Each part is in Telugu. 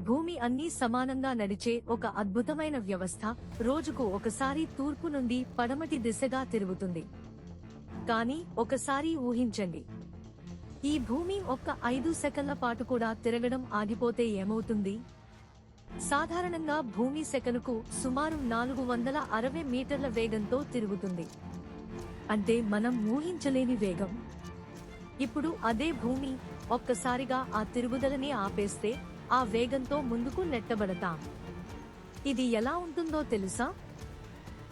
భూమి అన్నీ సమానంగా నడిచే ఒక అద్భుతమైన వ్యవస్థ. రోజుకు ఒకసారి తూర్పు నుండి పడమటి దిశగా తిరుగుతుంది. కానీ ఒకసారి ఊహించండి, ఈ భూమి ఒక్క 5 సెకన్ల పాటు కూడా తిరగడం ఆగిపోతే ఏమవుతుంది? సాధారణంగా భూమి సెకనుకు సుమారు 460 మీటర్ల వేగంతో తిరుగుతుంది. అంటే మనం ఊహించలేని వేగం. ఇప్పుడు అదే భూమి ఒక్కసారిగా ఆ తిరుగుదలని ఆపేస్తే ఆ వేగంతో ముందుకు నెట్టబడతాం. ఇది ఎలా ఉంటుందో తెలుసా?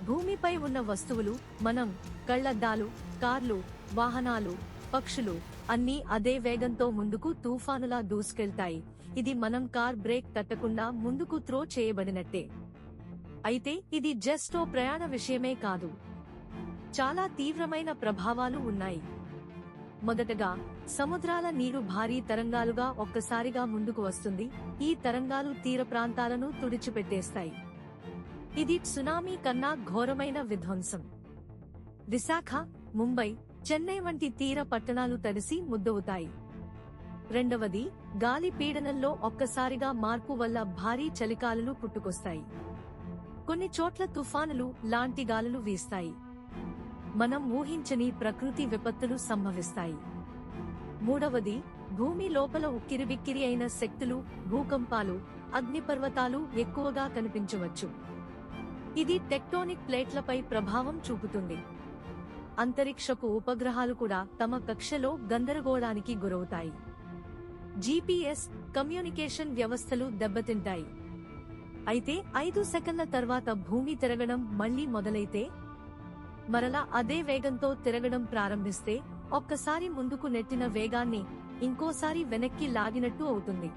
భూమిపై ఉన్న వస్తువులు, మనం, కళ్లద్దాలు, కార్లు, వాహనాలు, పక్షులు అన్నీ అదే వేగంతో ముందుకు తుఫానులా దూసుకెళ్తాయి. ఇది మనం కార్ బ్రేక్ తట్టకుండా ముందుకు త్రో చేయబడినట్టే. అయితే ఇది జస్ట్ ఓ ప్రయాణ విషయమే కాదు, చాలా తీవ్రమైన ప్రభావాలు ఉన్నాయి. మొదటగా, సముద్రాల నీరు భారీ తరంగాలుగా ఒక్కసారిగా ముందుకు వస్తుంది. ఈ తరంగాలు తీర ప్రాంతాలను తుడిచిపెట్టేస్తాయి. ఇది సునామీ కన్నా ఘోరమైన విధ్వంసం. విశాఖ, ముంబై, చెన్నై వంటి తీర పట్టణాలు తడిసి ముద్దవుతాయి. రెండవది, గాలి పీడనంలో ఒక్కసారిగా మార్పు వల్ల భారీ చలిగాలులు పుట్టుకొస్తాయి. కొన్ని చోట్ల తుఫానులు లాంటి గాలులు వీస్తాయి. మనం ఊహించని ప్రకృతి విపత్తులు సంభవిస్తాయి. మూడవది, భూమి లోపల ఉక్కిరిబిక్కిరి అయిన శక్తులు, భూకంపాలు, అగ్నిపర్వతాలు ఎక్కువగా కనిపించవచ్చు. ఇది టెక్టోనిక్ ప్లేట్లపై ప్రభావం చూపుతుంది. అంతరిక్షపు ఉపగ్రహాలు కూడా తమ కక్షలో గందరగోళానికి గురవుతాయి. జీపీఎస్, కమ్యూనికేషన్ వ్యవస్థలు దెబ్బతింటాయి. అయితే 5 సెకన్ల తర్వాత భూమి తిరగడం మళ్లీ మొదలైతే, మరలా అదే వేగంతో తిరగడం ప్రారంభిస్తే, ఒక్కసారి ముందుకు నెట్టిన వేగాన్ని ఇంకోసారి వెనక్కి లాగినట్టు అవుతుంది.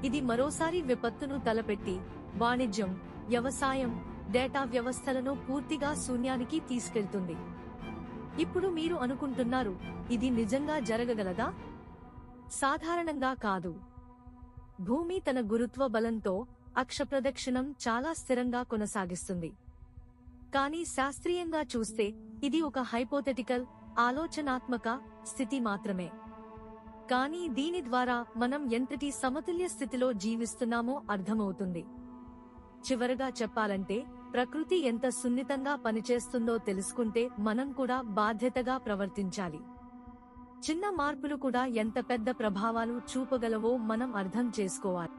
ఇది మరోసారి విపత్తును తలపెట్టి వాణిజ్యం, వ్యవసాయం, డేటా వ్యవస్థలను పూర్తిగా శూన్యానికి తీసుకెళ్తుంది. ఇప్పుడు మీరు అనుకుంటున్నారు, ఇది నిజంగా జరగగలదా? సాధారణంగా కాదు. భూమి తన గురుత్వ బలంతో అక్షప్రదక్షిణం చాలా స్థిరంగా కొనసాగిస్తుంది. కానీ శాస్త్రీయంగా చూస్తే ఇది ఒక హైపోథెటికల్, ఆలోచనాత్మక స్థితి మాత్రమే. కానీ దీని ద్వారా మనం ఎంతటి సమతుల్య స్థితిలో జీవిస్తున్నామో అర్థమవుతుంది. చివరగా చెప్పాలంటే, ప్రకృతి ఎంత సున్నితంగా పనిచేస్తుందో తెలుసుకుంటే మనం కూడా బాధ్యతగా ప్రవర్తించాలి. చిన్న మార్పులు కూడా ఎంత పెద్ద ప్రభావాలు చూపగలవో మనం అర్థం చేసుకోవాలి.